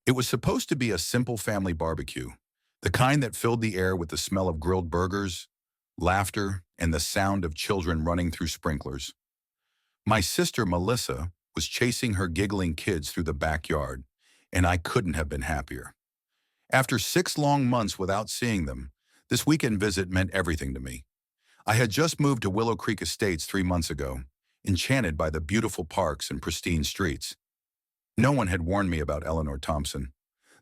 It was supposed to be a simple family barbecue, the kind that filled the air with the smell of grilled burgers, laughter, and the sound of children running through sprinklers. My sister Melissa was chasing her giggling kids through the backyard, and I couldn't have been happier. After 6 long months without seeing them, this weekend visit meant everything to me. I had just moved to Willow Creek Estates 3 months ago, enchanted by the beautiful parks and pristine streets. No one had warned me about Eleanor Thompson.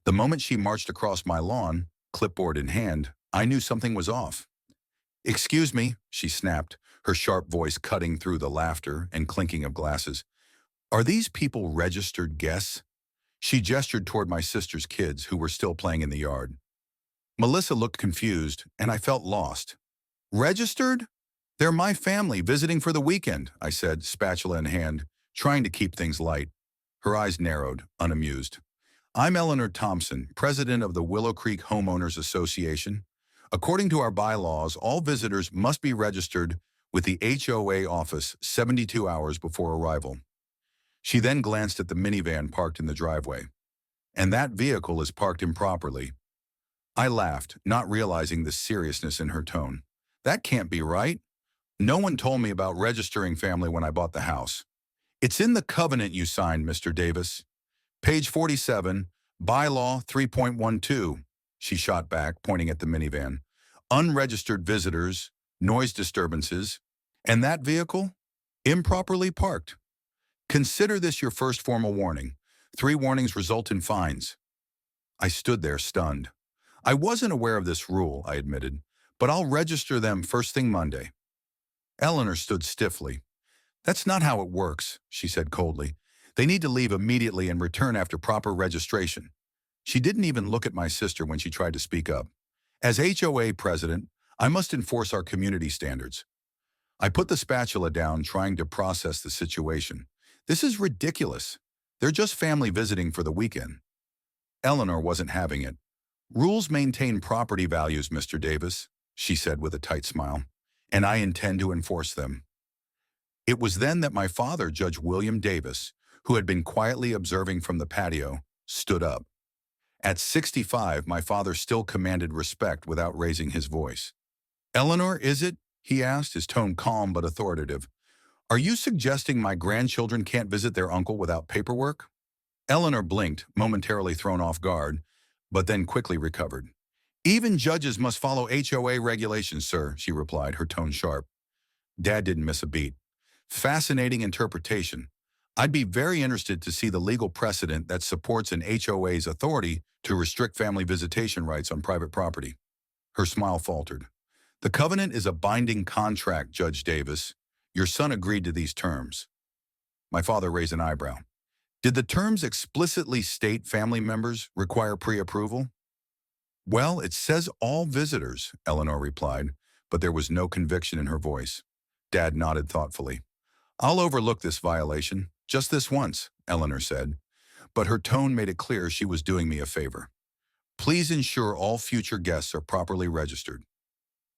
The moment she marched across my lawn, clipboard in hand, I knew something was off. "Excuse me," she snapped, her sharp voice cutting through the laughter and clinking of glasses. "Are these people registered guests?" She gestured toward my sister's kids, who were still playing in the yard. Melissa looked confused, and I felt lost. "Registered? They're my family visiting for the weekend," I said, spatula in hand, trying to keep things light. Her eyes narrowed, unamused. "I'm Eleanor Thompson, president of the Willow Creek Homeowners Association. According to our bylaws, all visitors must be registered with the HOA office 72 hours before arrival." She then glanced at the minivan parked in the driveway. "And that vehicle is parked improperly." I laughed, not realizing the seriousness in her tone. "That can't be right. No one told me about registering family when I bought the house." "It's in the covenant you signed, Mr. Davis. Page 47, Bylaw 3.12, she shot back, pointing at the minivan. "Unregistered visitors, noise disturbances, and that vehicle? Improperly parked. Consider this your first formal warning. 3 warnings result in fines." I stood there stunned. "I wasn't aware of this rule," I admitted, "but I'll register them first thing Monday." Eleanor stood stiffly. "That's not how it works," she said coldly. "They need to leave immediately and return after proper registration." She didn't even look at my sister when she tried to speak up. "As HOA president, I must enforce our community standards." I put the spatula down, trying to process the situation. This is ridiculous. They're just family visiting for the weekend. Eleanor wasn't having it. "Rules maintain property values, Mr. Davis," she said with a tight smile, "and I intend to enforce them." It was then that my father, Judge William Davis, who had been quietly observing from the patio, stood up. At 65, my father still commanded respect without raising his voice. "Eleanor, is it?" he asked, his tone calm but authoritative. "Are you suggesting my grandchildren can't visit their uncle without paperwork?" Eleanor blinked, momentarily thrown off guard, but then quickly recovered. "Even judges must follow HOA regulations, sir," she replied, her tone sharp. Dad didn't miss a beat. "Fascinating interpretation. I'd be very interested to see the legal precedent that supports an HOA's authority to restrict family visitation rights on private property." Her smile faltered. "The covenant is a binding contract, Judge Davis. Your son agreed to these terms." My father raised an eyebrow. "Did the terms explicitly state family members require pre-approval?" "Well, it says all visitors," Eleanor replied, but there was no conviction in her voice. Dad nodded thoughtfully. "I'll overlook this violation, just this once," Eleanor said, but her tone made it clear she was doing me a favor. "Please ensure all future guests are properly registered."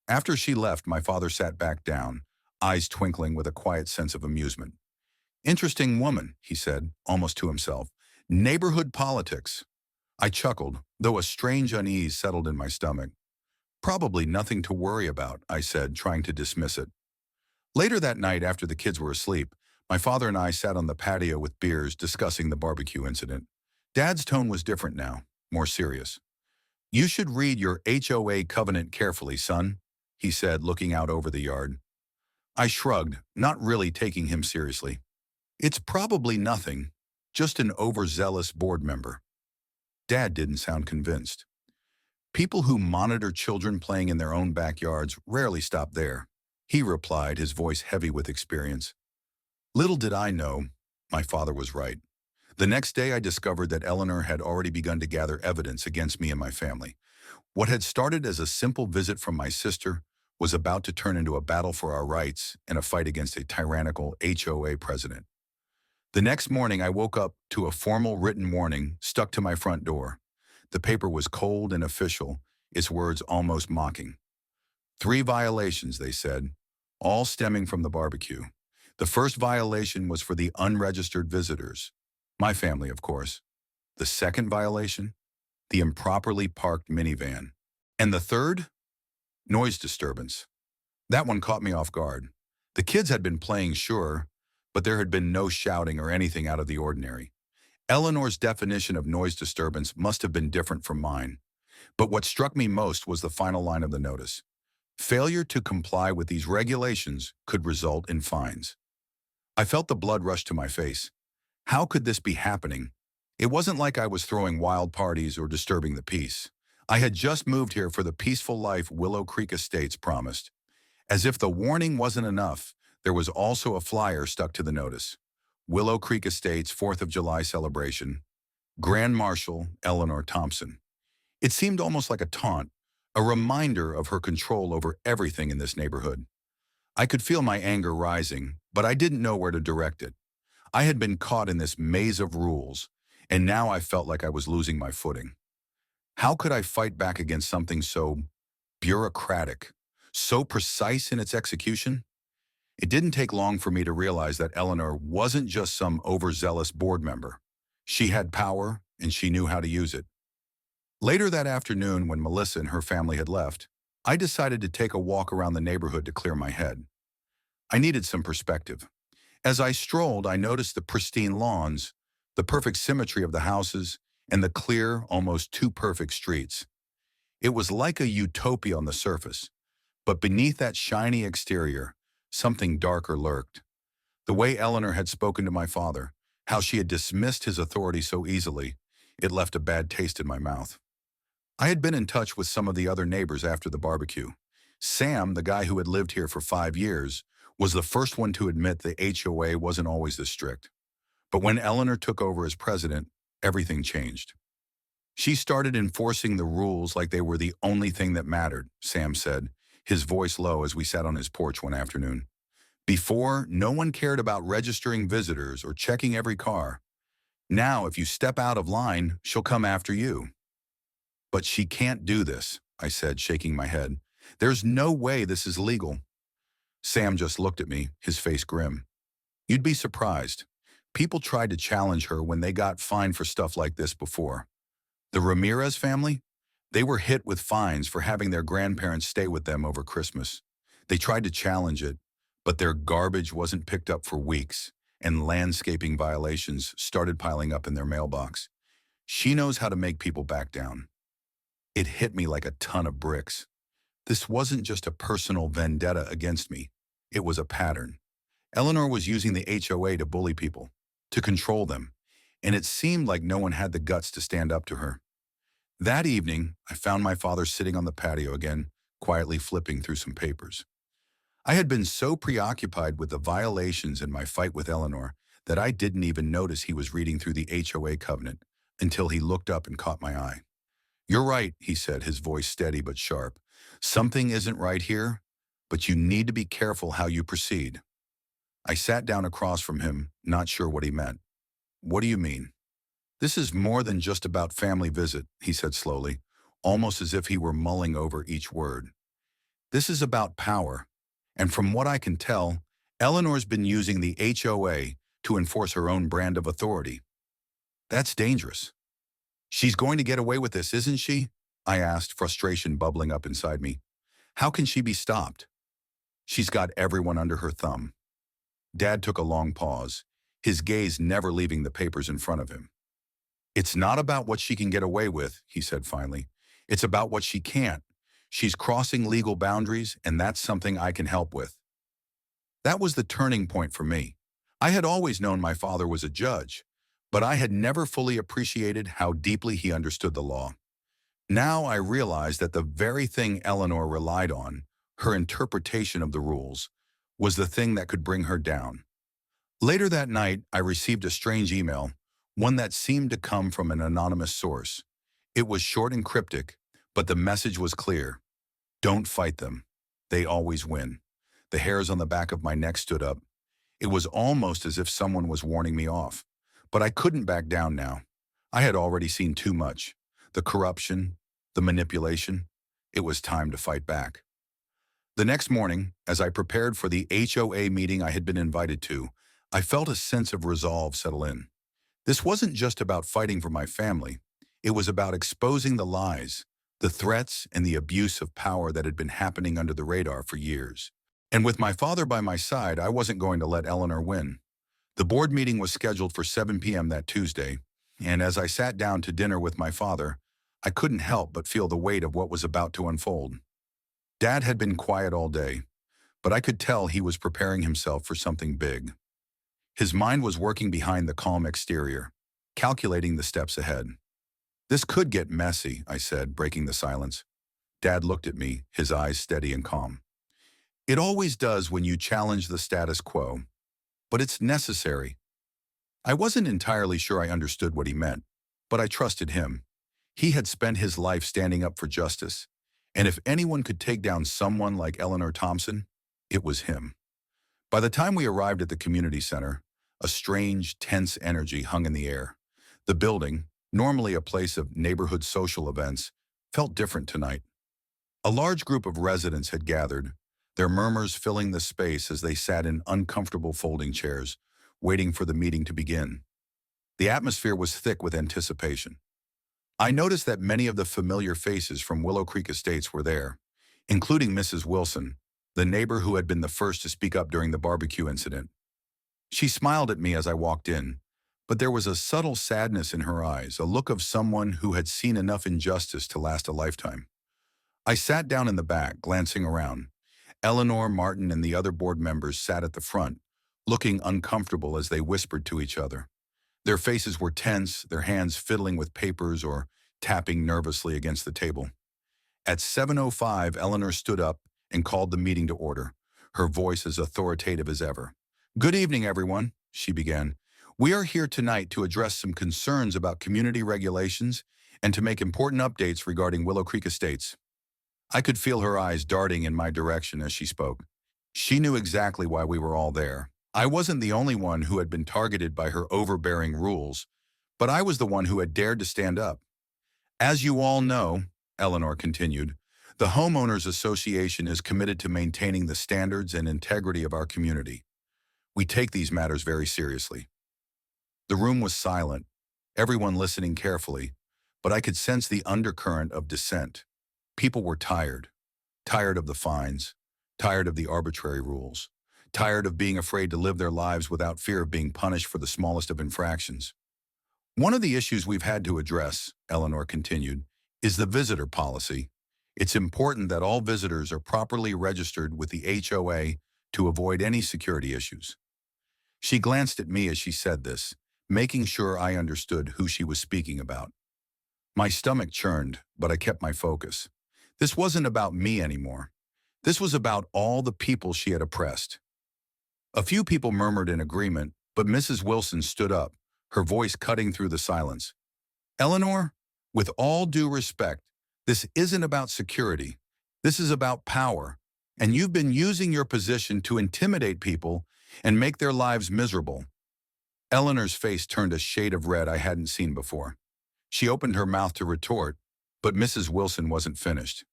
After she left, my father sat back down, eyes twinkling with a quiet sense of amusement. "Interesting woman," he said, almost to himself. "Neighborhood politics." I chuckled, though a strange unease settled in my stomach. "Probably nothing to worry about," I said, trying to dismiss it. Later that night, after the kids were asleep, my father and I sat on the patio with beers discussing the barbecue incident. Dad's tone was different now, more serious. "You should read your HOA covenant carefully, son," he said, looking out over the yard. I shrugged, not really taking him seriously. "It's probably nothing, just an overzealous board member." Dad didn't sound convinced. "People who monitor children playing in their own backyards rarely stop there," he replied, his voice heavy with experience. Little did I know, my father was right. The next day I discovered that Eleanor had already begun to gather evidence against me and my family. What had started as a simple visit from my sister was about to turn into a battle for our rights and a fight against a tyrannical HOA president. The next morning I woke up to a formal written warning stuck to my front door. The paper was cold and official, its words almost mocking. 3 violations, they said, all stemming from the barbecue. The first violation was for the unregistered visitors. My family, of course. The second violation? The improperly parked minivan. And the third? Noise disturbance. That one caught me off guard. The kids had been playing, sure, but there had been no shouting or anything out of the ordinary. Eleanor's definition of noise disturbance must have been different from mine. But what struck me most was the final line of the notice. Failure to comply with these regulations could result in fines. I felt the blood rush to my face. How could this be happening? It wasn't like I was throwing wild parties or disturbing the peace. I had just moved here for the peaceful life Willow Creek Estates promised. As if the warning wasn't enough, there was also a flyer stuck to the notice. Willow Creek Estates 4th of July celebration. Grand Marshal Eleanor Thompson. It seemed almost like a taunt, a reminder of her control over everything in this neighborhood. I could feel my anger rising, but I didn't know where to direct it. I had been caught in this maze of rules, and now I felt like I was losing my footing. How could I fight back against something so bureaucratic, so precise in its execution? It didn't take long for me to realize that Eleanor wasn't just some overzealous board member. She had power, and she knew how to use it. Later that afternoon, when Melissa and her family had left, I decided to take a walk around the neighborhood to clear my head. I needed some perspective. As I strolled, I noticed the pristine lawns, the perfect symmetry of the houses, and the clear, almost too perfect streets. It was like a utopia on the surface, but beneath that shiny exterior, something darker lurked. The way Eleanor had spoken to my father, how she had dismissed his authority so easily, it left a bad taste in my mouth. I had been in touch with some of the other neighbors after the barbecue. Sam, the guy who had lived here for 5 years, was the first one to admit the HOA wasn't always this strict. But when Eleanor took over as president, everything changed. She started enforcing the rules like they were the only thing that mattered, Sam said, his voice low as we sat on his porch one afternoon. Before, no one cared about registering visitors or checking every car. Now, if you step out of line, she'll come after you. But she can't do this, I said, shaking my head. There's no way this is legal. Sam just looked at me, his face grim. You'd be surprised. People tried to challenge her when they got fined for stuff like this before. The Ramirez family? They were hit with fines for having their grandparents stay with them over Christmas. They tried to challenge it, but their garbage wasn't picked up for weeks, and landscaping violations started piling up in their mailbox. She knows how to make people back down. It hit me like a ton of bricks. This wasn't just a personal vendetta against me. It was a pattern. Eleanor was using the HOA to bully people, to control them, and it seemed like no one had the guts to stand up to her. That evening, I found my father sitting on the patio again, quietly flipping through some papers. I had been so preoccupied with the violations in my fight with Eleanor that I didn't even notice he was reading through the HOA covenant until he looked up and caught my eye. You're right, he said, his voice steady but sharp. Something isn't right here, but you need to be careful how you proceed. I sat down across from him, not sure what he meant. What do you mean? This is more than just about family visit, he said slowly, almost as if he were mulling over each word. This is about power, and from what I can tell, Eleanor's been using the HOA to enforce her own brand of authority. That's dangerous. She's going to get away with this, isn't she? I asked, frustration bubbling up inside me. How can she be stopped? She's got everyone under her thumb. Dad took a long pause, his gaze never leaving the papers in front of him. It's not about what she can get away with, he said finally. It's about what she can't. She's crossing legal boundaries, and that's something I can help with. That was the turning point for me. I had always known my father was a judge, but I had never fully appreciated how deeply he understood the law. Now I realized that the very thing Eleanor relied on, her interpretation of the rules, was the thing that could bring her down. Later that night, I received a strange email, one that seemed to come from an anonymous source. It was short and cryptic, but the message was clear. Don't fight them. They always win. The hairs on the back of my neck stood up. It was almost as if someone was warning me off. But I couldn't back down now. I had already seen too much. The corruption, the manipulation. It was time to fight back. The next morning, as I prepared for the HOA meeting I had been invited to, I felt a sense of resolve settle in. This wasn't just about fighting for my family. It was about exposing the lies, the threats, and the abuse of power that had been happening under the radar for years. And with my father by my side, I wasn't going to let Eleanor win. The board meeting was scheduled for 7 p.m. that Tuesday, and as I sat down to dinner with my father, I couldn't help but feel the weight of what was about to unfold. Dad had been quiet all day, but I could tell he was preparing himself for something big. His mind was working behind the calm exterior, calculating the steps ahead. "This could get messy," I said, breaking the silence. Dad looked at me, his eyes steady and calm. "It always does when you challenge the status quo, but it's necessary." I wasn't entirely sure I understood what he meant, but I trusted him. He had spent his life standing up for justice, and if anyone could take down someone like Eleanor Thompson, it was him. By the time we arrived at the community center, a strange, tense energy hung in the air. The building, normally a place of neighborhood social events, felt different tonight. A large group of residents had gathered, their murmurs filling the space as they sat in uncomfortable folding chairs, waiting for the meeting to begin. The atmosphere was thick with anticipation. I noticed that many of the familiar faces from Willow Creek Estates were there, including Mrs. Wilson, the neighbor who had been the first to speak up during the barbecue incident. She smiled at me as I walked in, but there was a subtle sadness in her eyes, a look of someone who had seen enough injustice to last a lifetime. I sat down in the back, glancing around. Eleanor, Martin, and the other board members sat at the front, looking uncomfortable as they whispered to each other. Their faces were tense, their hands fiddling with papers or tapping nervously against the table. At 7:05, Eleanor stood up and called the meeting to order, her voice as authoritative as ever. "Good evening, everyone," she began. "We are here tonight to address some concerns about community regulations and to make important updates regarding Willow Creek Estates." I could feel her eyes darting in my direction as she spoke. She knew exactly why we were all there. I wasn't the only one who had been targeted by her overbearing rules, but I was the one who had dared to stand up. "As you all know," Eleanor continued, "the Homeowners Association is committed to maintaining the standards and integrity of our community. We take these matters very seriously." The room was silent, everyone listening carefully, but I could sense the undercurrent of dissent. People were tired. Tired of the fines. Tired of the arbitrary rules. Tired of being afraid to live their lives without fear of being punished for the smallest of infractions. "One of the issues we've had to address," Eleanor continued, "is the visitor policy. It's important that all visitors are properly registered with the HOA to avoid any security issues." She glanced at me as she said this, making sure I understood who she was speaking about. My stomach churned, but I kept my focus. This wasn't about me anymore. This was about all the people she had oppressed. A few people murmured in agreement, but Mrs. Wilson stood up, her voice cutting through the silence. "Eleanor, with all due respect, this isn't about security. This is about power, and you've been using your position to intimidate people and make their lives miserable." Eleanor's face turned a shade of red I hadn't seen before. She opened her mouth to retort, but Mrs. Wilson wasn't finished.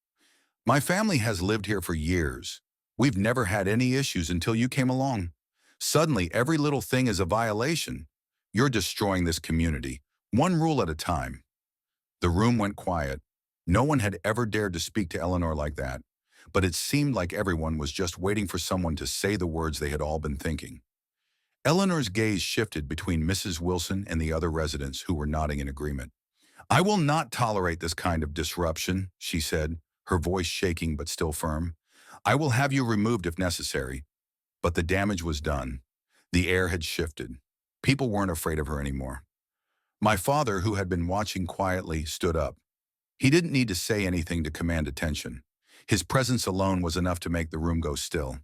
"My family has lived here for years. We've never had any issues until you came along. Suddenly, every little thing is a violation. You're destroying this community, one rule at a time." The room went quiet. No one had ever dared to speak to Eleanor like that, but it seemed like everyone was just waiting for someone to say the words they had all been thinking. Eleanor's gaze shifted between Mrs. Wilson and the other residents who were nodding in agreement. "I will not tolerate this kind of disruption," she said, her voice shaking but still firm. "I will have you removed if necessary." But the damage was done. The air had shifted. People weren't afraid of her anymore. My father, who had been watching quietly, stood up. He didn't need to say anything to command attention. His presence alone was enough to make the room go still.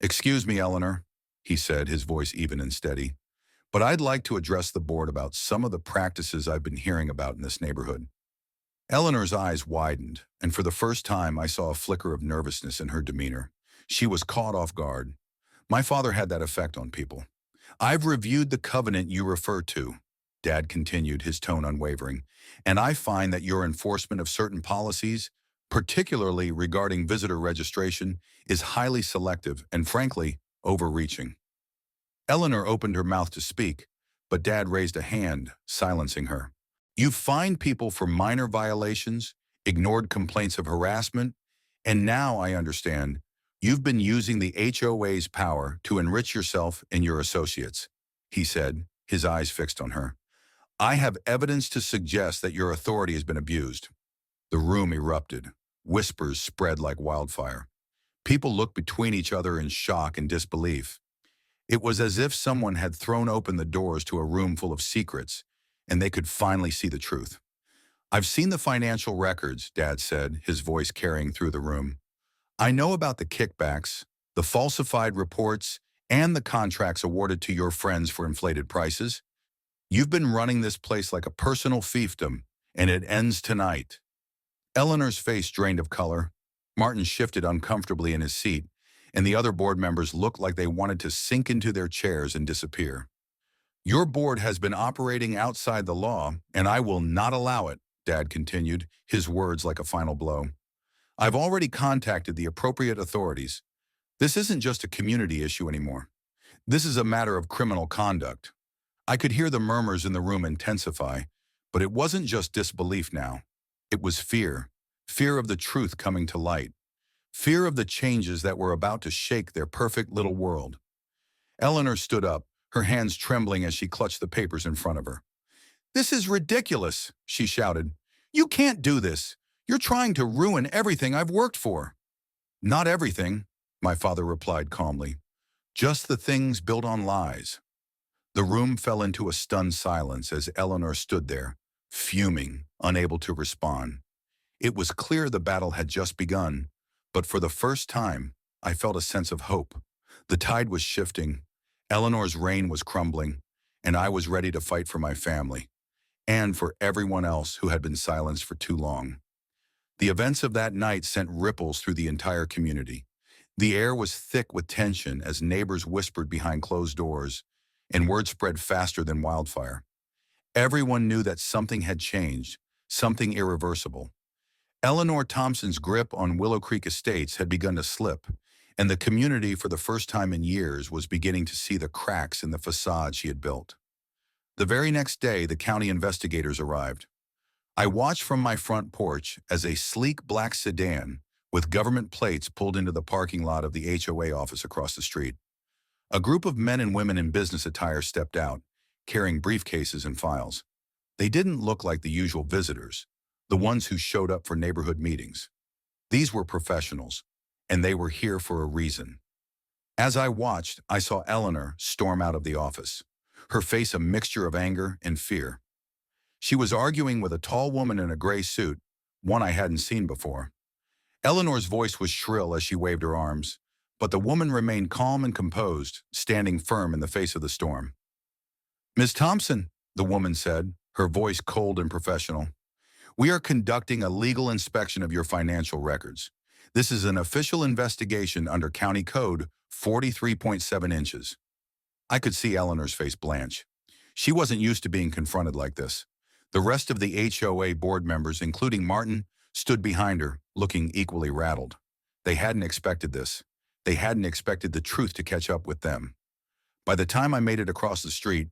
"Excuse me, Eleanor," he said, his voice even and steady, "but I'd like to address the board about some of the practices I've been hearing about in this neighborhood." Eleanor's eyes widened, and for the first time I saw a flicker of nervousness in her demeanor. She was caught off guard. My father had that effect on people. "I've reviewed the covenant you refer to," Dad continued, his tone unwavering, "and I find that your enforcement of certain policies, particularly regarding visitor registration, is highly selective and, frankly, overreaching." Eleanor opened her mouth to speak, but Dad raised a hand, silencing her. You fined people for minor violations, ignored complaints of harassment, and now I understand you've been using the HOA's power to enrich yourself and your associates, he said, his eyes fixed on her. I have evidence to suggest that your authority has been abused. The room erupted. Whispers spread like wildfire. People looked between each other in shock and disbelief. It was as if someone had thrown open the doors to a room full of secrets, and they could finally see the truth. I've seen the financial records, Dad said, his voice carrying through the room. I know about the kickbacks, the falsified reports, and the contracts awarded to your friends for inflated prices. You've been running this place like a personal fiefdom, and it ends tonight. Eleanor's face drained of color. Martin shifted uncomfortably in his seat, and the other board members looked like they wanted to sink into their chairs and disappear. Your board has been operating outside the law, and I will not allow it, Dad continued, his words like a final blow. I've already contacted the appropriate authorities. This isn't just a community issue anymore. This is a matter of criminal conduct. I could hear the murmurs in the room intensify, but it wasn't just disbelief now. It was fear. Fear of the truth coming to light. Fear of the changes that were about to shake their perfect little world. Eleanor stood up, her hands trembling as she clutched the papers in front of her. This is ridiculous, she shouted. You can't do this. You're trying to ruin everything I've worked for. Not everything, my father replied calmly. Just the things built on lies. The room fell into a stunned silence as Eleanor stood there, fuming, unable to respond. It was clear the battle had just begun, but for the first time, I felt a sense of hope. The tide was shifting, Eleanor's reign was crumbling, and I was ready to fight for my family, and for everyone else who had been silenced for too long. The events of that night sent ripples through the entire community. The air was thick with tension as neighbors whispered behind closed doors, and word spread faster than wildfire. Everyone knew that something had changed, something irreversible. Eleanor Thompson's grip on Willow Creek Estates had begun to slip, and the community for the first time in years was beginning to see the cracks in the facade she had built. The very next day, the county investigators arrived. I watched from my front porch as a sleek black sedan with government plates pulled into the parking lot of the HOA office across the street. A group of men and women in business attire stepped out, carrying briefcases and files. They didn't look like the usual visitors, the ones who showed up for neighborhood meetings. These were professionals, and they were here for a reason. As I watched, I saw Eleanor storm out of the office, her face a mixture of anger and fear. She was arguing with a tall woman in a gray suit, one I hadn't seen before. Eleanor's voice was shrill as she waved her arms, but the woman remained calm and composed, standing firm in the face of the storm. Ms. Thompson, the woman said, her voice cold and professional, we are conducting a legal inspection of your financial records. This is an official investigation under County Code 43.7 inches. I could see Eleanor's face blanch. She wasn't used to being confronted like this. The rest of the HOA board members, including Martin, stood behind her, looking equally rattled. They hadn't expected this. They hadn't expected the truth to catch up with them. By the time I made it across the street,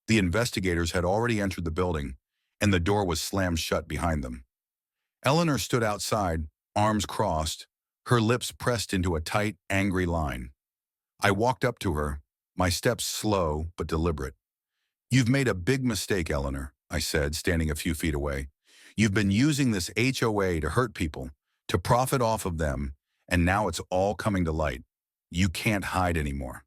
the investigators had already entered the building, and the door was slammed shut behind them. Eleanor stood outside, arms crossed, her lips pressed into a tight, angry line. I walked up to her, my steps slow but deliberate. You've made a big mistake, Eleanor, I said, standing a few feet away. You've been using this HOA to hurt people, to profit off of them, and now it's all coming to light. You can't hide anymore.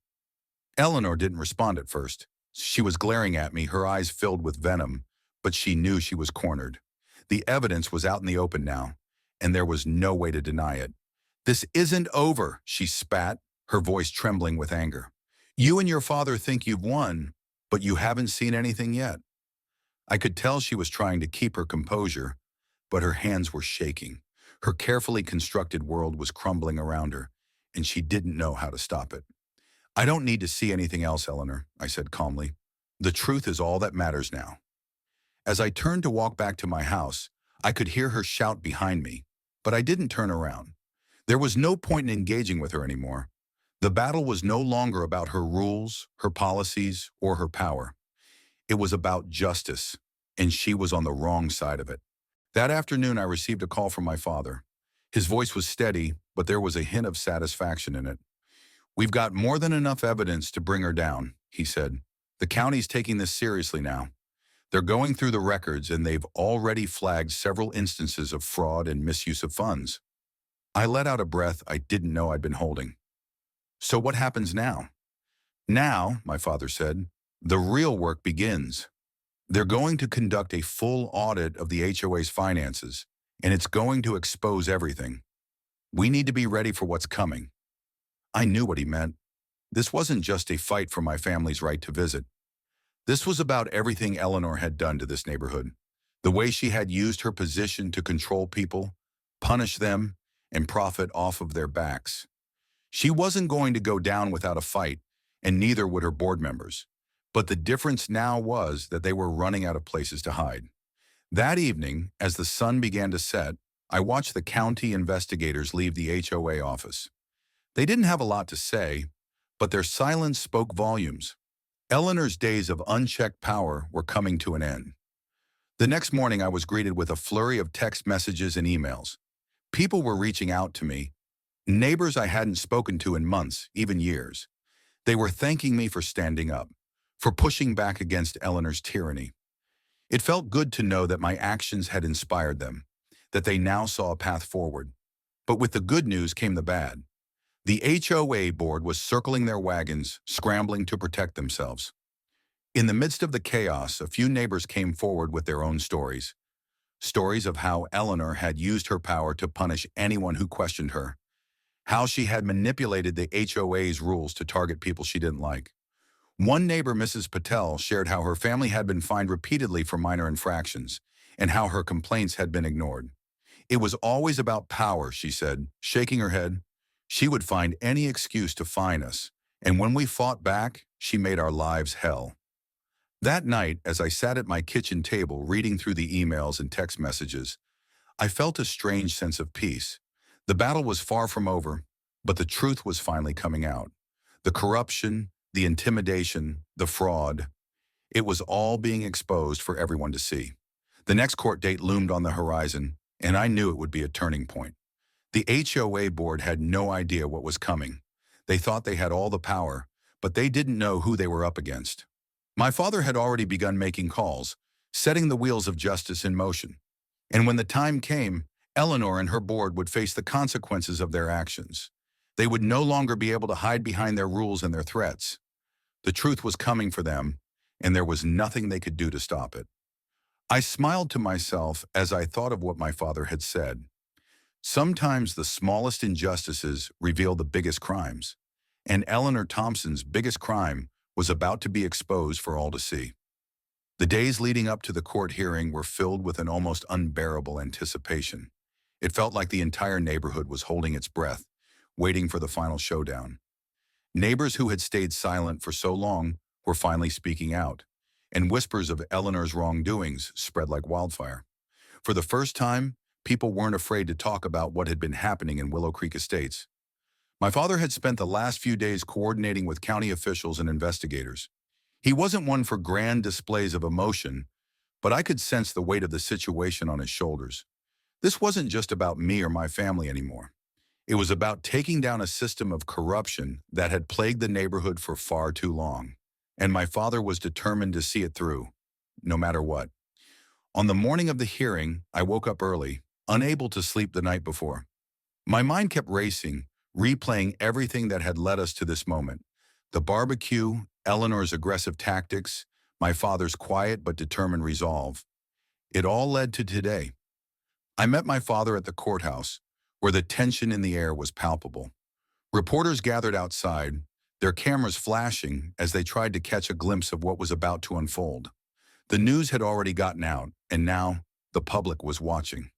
Eleanor didn't respond at first. She was glaring at me, her eyes filled with venom, but she knew she was cornered. The evidence was out in the open now, and there was no way to deny it. This isn't over, she spat, her voice trembling with anger. You and your father think you've won, but you haven't seen anything yet. I could tell she was trying to keep her composure, but her hands were shaking. Her carefully constructed world was crumbling around her, and she didn't know how to stop it. I don't need to see anything else, Eleanor, I said calmly. The truth is all that matters now. As I turned to walk back to my house, I could hear her shout behind me, but I didn't turn around. There was no point in engaging with her anymore. The battle was no longer about her rules, her policies, or her power. It was about justice, and she was on the wrong side of it. That afternoon, I received a call from my father. His voice was steady, but there was a hint of satisfaction in it. "We've got more than enough evidence to bring her down," he said. "The county's taking this seriously now. They're going through the records, and they've already flagged several instances of fraud and misuse of funds." I let out a breath I didn't know I'd been holding. "So what happens now?" "Now," my father said, "the real work begins. They're going to conduct a full audit of the HOA's finances, and it's going to expose everything. We need to be ready for what's coming." I knew what he meant. This wasn't just a fight for my family's right to visit. This was about everything Eleanor had done to this neighborhood, the way she had used her position to control people, punish them, and profit off of their backs. She wasn't going to go down without a fight, and neither would her board members. But the difference now was that they were running out of places to hide. That evening, as the sun began to set, I watched the county investigators leave the HOA office. They didn't have a lot to say, but their silence spoke volumes. Eleanor's days of unchecked power were coming to an end. The next morning, I was greeted with a flurry of text messages and emails. People were reaching out to me, neighbors I hadn't spoken to in months, even years. They were thanking me for standing up, for pushing back against Eleanor's tyranny. It felt good to know that my actions had inspired them, that they now saw a path forward. But with the good news came the bad. The HOA board was circling their wagons, scrambling to protect themselves. In the midst of the chaos, a few neighbors came forward with their own stories. Stories of how Eleanor had used her power to punish anyone who questioned her. How she had manipulated the HOA's rules to target people she didn't like. One neighbor, Mrs. Patel, shared how her family had been fined repeatedly for minor infractions, and how her complaints had been ignored. "It was always about power," she said, shaking her head. "She would find any excuse to fine us, and when we fought back, she made our lives hell." That night, as I sat at my kitchen table reading through the emails and text messages, I felt a strange sense of peace. The battle was far from over, but the truth was finally coming out. The corruption, the intimidation, the fraud, it was all being exposed for everyone to see. The next court date loomed on the horizon, and I knew it would be a turning point. The HOA board had no idea what was coming. They thought they had all the power, but they didn't know who they were up against. My father had already begun making calls, setting the wheels of justice in motion. And when the time came, Eleanor and her board would face the consequences of their actions. They would no longer be able to hide behind their rules and their threats. The truth was coming for them, and there was nothing they could do to stop it. I smiled to myself as I thought of what my father had said. Sometimes the smallest injustices reveal the biggest crimes, and Eleanor Thompson's biggest crime was about to be exposed for all to see. The days leading up to the court hearing were filled with an almost unbearable anticipation. It felt like the entire neighborhood was holding its breath, waiting for the final showdown. Neighbors who had stayed silent for so long were finally speaking out, and whispers of Eleanor's wrongdoings spread like wildfire. For the first time, people weren't afraid to talk about what had been happening in Willow Creek Estates. My father had spent the last few days coordinating with county officials and investigators. He wasn't one for grand displays of emotion, but I could sense the weight of the situation on his shoulders. This wasn't just about me or my family anymore. It was about taking down a system of corruption that had plagued the neighborhood for far too long. And my father was determined to see it through, no matter what. On the morning of the hearing, I woke up early, unable to sleep the night before. My mind kept racing, replaying everything that had led us to this moment. The barbecue, Eleanor's aggressive tactics, my father's quiet but determined resolve. It all led to today. I met my father at the courthouse, where the tension in the air was palpable. Reporters gathered outside, their cameras flashing as they tried to catch a glimpse of what was about to unfold. The news had already gotten out, and now the public was watching.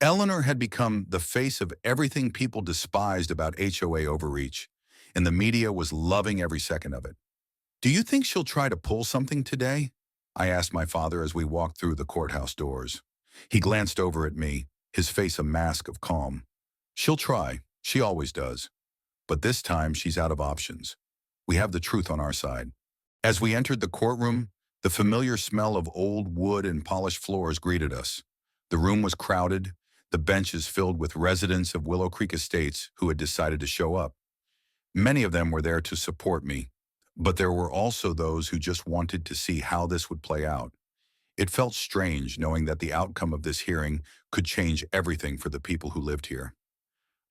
Eleanor had become the face of everything people despised about HOA overreach, and the media was loving every second of it. "Do you think she'll try to pull something today?" I asked my father as we walked through the courthouse doors. He glanced over at me, his face a mask of calm. "She'll try. She always does. But this time she's out of options. We have the truth on our side." As we entered the courtroom, The familiar smell of old wood and polished floors greeted us. The room was crowded, the benches filled with residents of Willow Creek Estates who had decided to show up. Many of them were there to support me, but there were also those who just wanted to see how this would play out. It felt strange knowing that the outcome of this hearing could change everything for the people who lived here.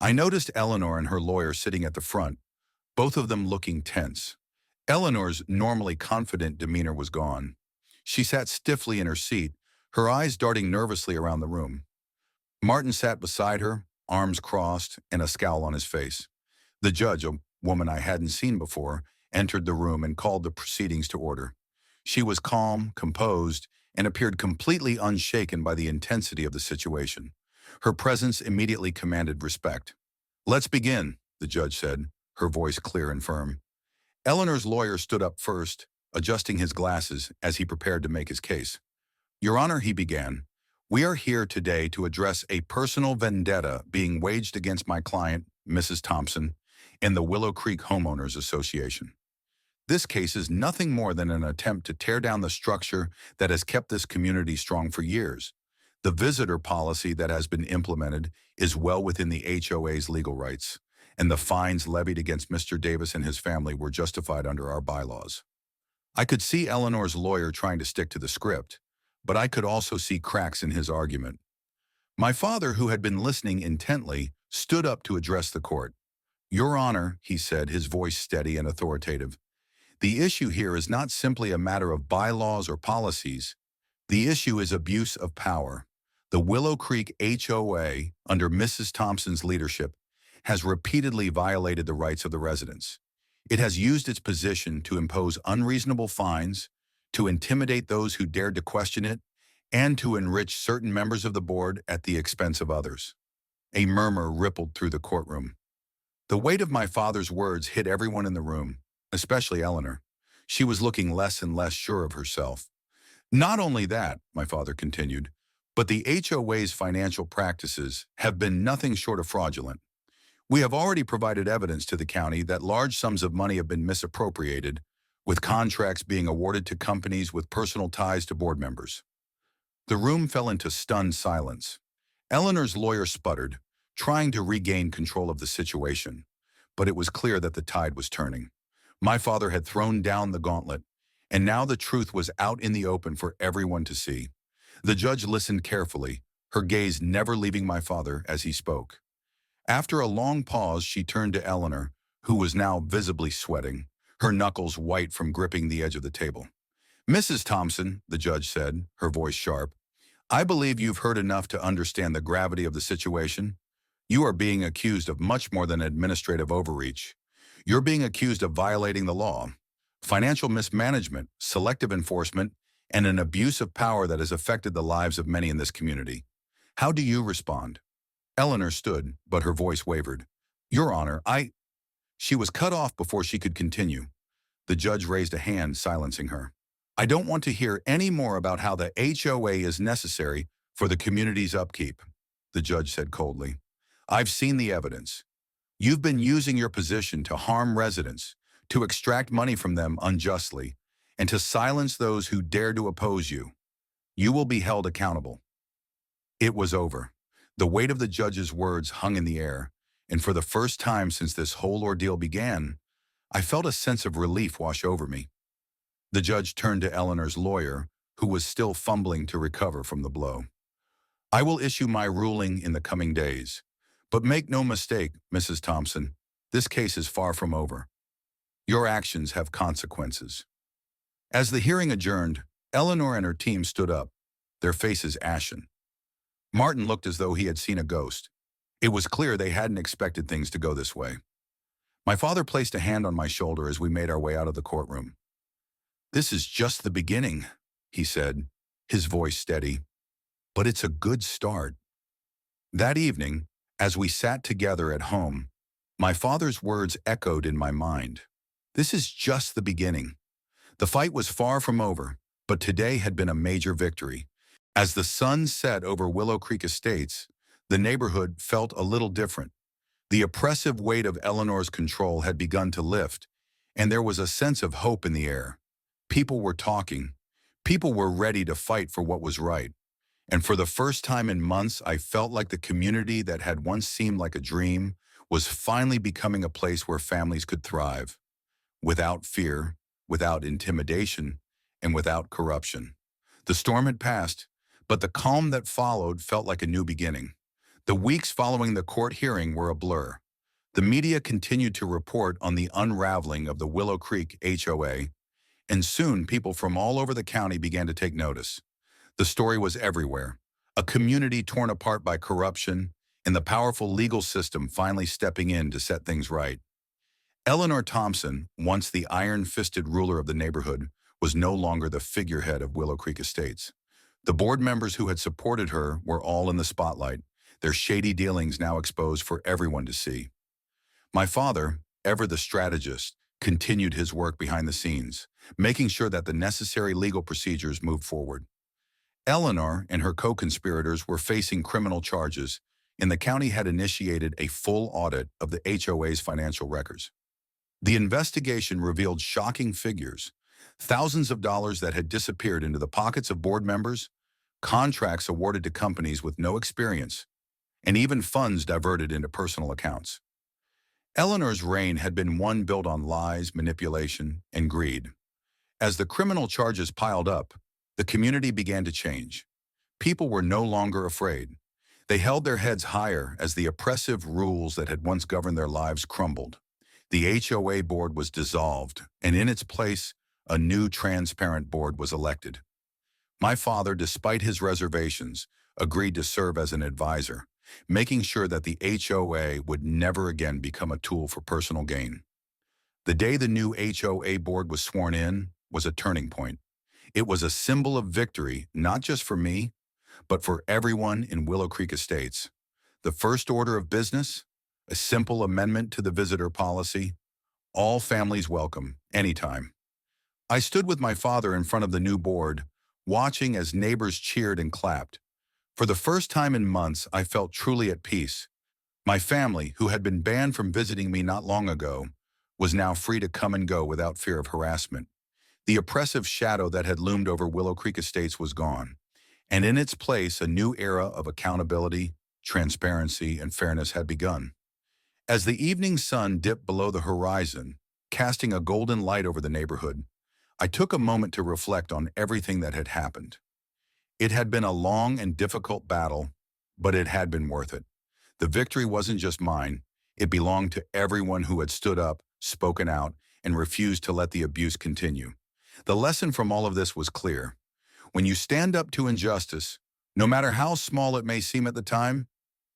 I noticed Eleanor and her lawyer sitting at the front, both of them looking tense. Eleanor's normally confident demeanor was gone. She sat stiffly in her seat, her eyes darting nervously around the room. Martin sat beside her, arms crossed and a scowl on his face. The judge, a woman I hadn't seen before, entered the room and called the proceedings to order. She was calm, composed, and appeared completely unshaken by the intensity of the situation. Her presence immediately commanded respect. "Let's begin," the judge said, her voice clear and firm. Eleanor's lawyer stood up first, adjusting his glasses as he prepared to make his case. "Your Honor," he began, "we are here today to address a personal vendetta being waged against my client, Mrs. Thompson, and the Willow Creek Homeowners Association. This case is nothing more than an attempt to tear down the structure that has kept this community strong for years. The visitor policy that has been implemented is well within the HOA's legal rights, and the fines levied against Mr. Davis and his family were justified under our bylaws." I could see Eleanor's lawyer trying to stick to the script, but I could also see cracks in his argument. My father, who had been listening intently, stood up to address the court. "Your Honor," he said, his voice steady and authoritative, "the issue here is not simply a matter of bylaws or policies. The issue is abuse of power. The Willow Creek HOA, under Mrs. Thompson's leadership, has repeatedly violated the rights of the residents. It has used its position to impose unreasonable fines, to intimidate those who dared to question it, and to enrich certain members of the board at the expense of others." A murmur rippled through the courtroom. The weight of my father's words hit everyone in the room, especially Eleanor. She was looking less and less sure of herself. "Not only that," my father continued, "but the HOA's financial practices have been nothing short of fraudulent. We have already provided evidence to the county that large sums of money have been misappropriated, with contracts being awarded to companies with personal ties to board members." The room fell into stunned silence. Eleanor's lawyer sputtered, trying to regain control of the situation, but it was clear that the tide was turning. My father had thrown down the gauntlet, and now the truth was out in the open for everyone to see. The judge listened carefully, her gaze never leaving my father as he spoke. After a long pause, she turned to Eleanor, who was now visibly sweating, her knuckles white from gripping the edge of the table. "Mrs. Thompson," the judge said, her voice sharp, "I believe you've heard enough to understand the gravity of the situation. You are being accused of much more than administrative overreach. You're being accused of violating the law, financial mismanagement, selective enforcement, and an abuse of power that has affected the lives of many in this community. How do you respond?" Eleanor stood, but her voice wavered. "Your Honor, She was cut off before she could continue. The judge raised a hand, silencing her. "I don't want to hear any more about how the HOA is necessary for the community's upkeep," the judge said coldly. "I've seen the evidence. You've been using your position to harm residents, to extract money from them unjustly, and to silence those who dare to oppose you. You will be held accountable." It was over. The weight of the judge's words hung in the air, and for the first time since this whole ordeal began, I felt a sense of relief wash over me. The judge turned to Eleanor's lawyer, who was still fumbling to recover from the blow. "I will issue my ruling in the coming days. But make no mistake, Mrs. Thompson, this case is far from over. Your actions have consequences." As the hearing adjourned, Eleanor and her team stood up, their faces ashen. Martin looked as though he had seen a ghost. It was clear they hadn't expected things to go this way. My father placed a hand on my shoulder as we made our way out of the courtroom. "This is just the beginning," he said, his voice steady. "But it's a good start." That evening, as we sat together at home, my father's words echoed in my mind. This is just the beginning. The fight was far from over, but today had been a major victory. As the sun set over Willow Creek Estates, the neighborhood felt a little different. The oppressive weight of Eleanor's control had begun to lift, and there was a sense of hope in the air. People were talking. People were ready to fight for what was right. And for the first time in months, I felt like the community that had once seemed like a dream was finally becoming a place where families could thrive, without fear, without intimidation, and without corruption. The storm had passed, but the calm that followed felt like a new beginning. The weeks following the court hearing were a blur. The media continued to report on the unraveling of the Willow Creek HOA, and soon people from all over the county began to take notice. The story was everywhere. A community torn apart by corruption, and the powerful legal system finally stepping in to set things right. Eleanor Thompson, once the iron-fisted ruler of the neighborhood, was no longer the figurehead of Willow Creek Estates. The board members who had supported her were all in the spotlight, their shady dealings now exposed for everyone to see. My father, ever the strategist, continued his work behind the scenes, making sure that the necessary legal procedures moved forward. Eleanor and her co-conspirators were facing criminal charges, and the county had initiated a full audit of the HOA's financial records. The investigation revealed shocking figures: thousands of dollars that had disappeared into the pockets of board members, contracts awarded to companies with no experience, and even funds diverted into personal accounts. Eleanor's reign had been one built on lies, manipulation, and greed. As the criminal charges piled up, the community began to change. People were no longer afraid. They held their heads higher as the oppressive rules that had once governed their lives crumbled. The HOA board was dissolved, and in its place, a new transparent board was elected. My father, despite his reservations, agreed to serve as an advisor, making sure that the HOA would never again become a tool for personal gain. The day the new HOA board was sworn in was a turning point. It was a symbol of victory, not just for me, but for everyone in Willow Creek Estates. The first order of business, a simple amendment to the visitor policy: all families welcome, anytime. I stood with my father in front of the new board, watching as neighbors cheered and clapped. For the first time in months, I felt truly at peace. My family, who had been banned from visiting me not long ago, was now free to come and go without fear of harassment. The oppressive shadow that had loomed over Willow Creek Estates was gone, and in its place, a new era of accountability, transparency, and fairness had begun. As the evening sun dipped below the horizon, casting a golden light over the neighborhood, I took a moment to reflect on everything that had happened. It had been a long and difficult battle, but it had been worth it. The victory wasn't just mine. It belonged to everyone who had stood up, spoken out, and refused to let the abuse continue. The lesson from all of this was clear. When you stand up to injustice, no matter how small it may seem at the time,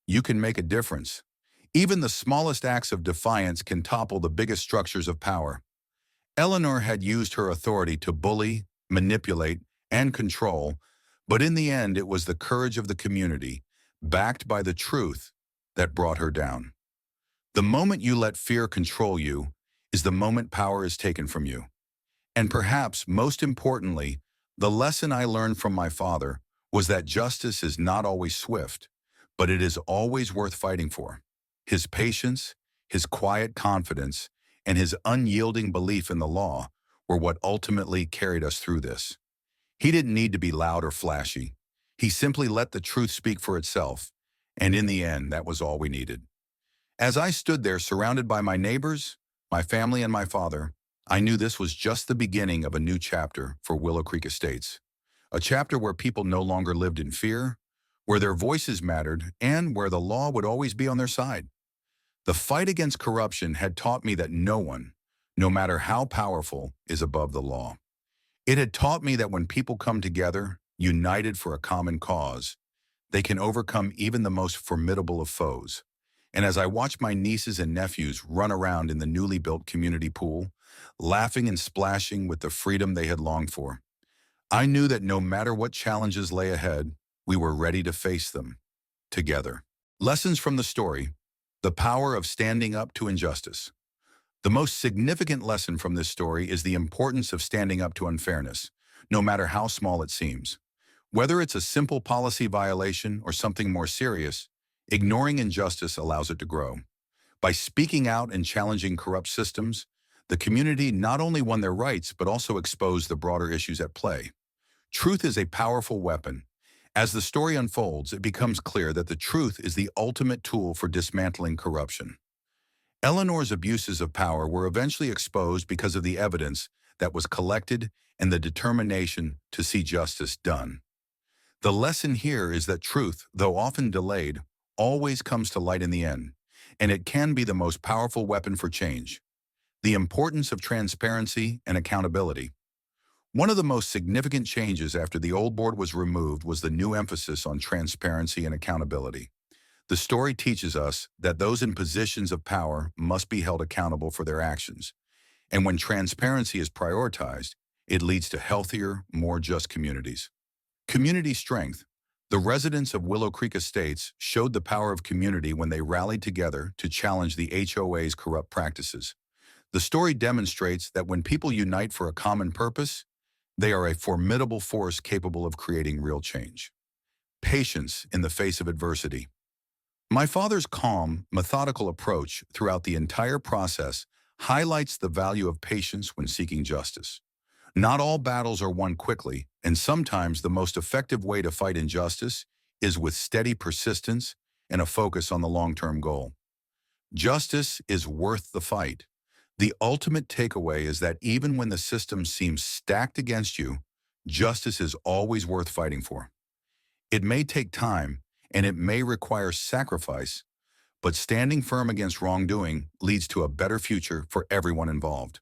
you can make a difference. Even the smallest acts of defiance can topple the biggest structures of power. Eleanor had used her authority to bully, manipulate, and control, but in the end it was the courage of the community, backed by the truth, that brought her down. The moment you let fear control you is the moment power is taken from you. And perhaps most importantly, the lesson I learned from my father was that justice is not always swift, but it is always worth fighting for. His patience, his quiet confidence, and his unyielding belief in the law were what ultimately carried us through this. He didn't need to be loud or flashy. He simply let the truth speak for itself, and in the end, that was all we needed. As I stood there surrounded by my neighbors, my family, and my father, I knew this was just the beginning of a new chapter for Willow Creek Estates. A chapter where people no longer lived in fear, where their voices mattered, and where the law would always be on their side. The fight against corruption had taught me that no one, no matter how powerful, is above the law. It had taught me that when people come together, united for a common cause, they can overcome even the most formidable of foes. And as I watched my nieces and nephews run around in the newly built community pool, laughing and splashing with the freedom they had longed for, I knew that no matter what challenges lay ahead, we were ready to face them, together. Lessons from the story: the power of standing up to injustice. The most significant lesson from this story is the importance of standing up to unfairness, no matter how small it seems. Whether it's a simple policy violation or something more serious, ignoring injustice allows it to grow. By speaking out and challenging corrupt systems, the community not only won their rights but also exposed the broader issues at play. Truth is a powerful weapon. As the story unfolds, it becomes clear that the truth is the ultimate tool for dismantling corruption. Eleanor's abuses of power were eventually exposed because of the evidence that was collected and the determination to see justice done. The lesson here is that truth, though often delayed, always comes to light in the end, and it can be the most powerful weapon for change. The importance of transparency and accountability. One of the most significant changes after the old board was removed was the new emphasis on transparency and accountability. The story teaches us that those in positions of power must be held accountable for their actions. And when transparency is prioritized, it leads to healthier, more just communities. Community strength. The residents of Willow Creek Estates showed the power of community when they rallied together to challenge the HOA's corrupt practices. The story demonstrates that when people unite for a common purpose, they are a formidable force capable of creating real change. Patience in the face of adversity. My father's calm, methodical approach throughout the entire process highlights the value of patience when seeking justice. Not all battles are won quickly, and sometimes the most effective way to fight injustice is with steady persistence and a focus on the long-term goal. Justice is worth the fight. The ultimate takeaway is that even when the system seems stacked against you, justice is always worth fighting for. It may take time, and it may require sacrifice, but standing firm against wrongdoing leads to a better future for everyone involved.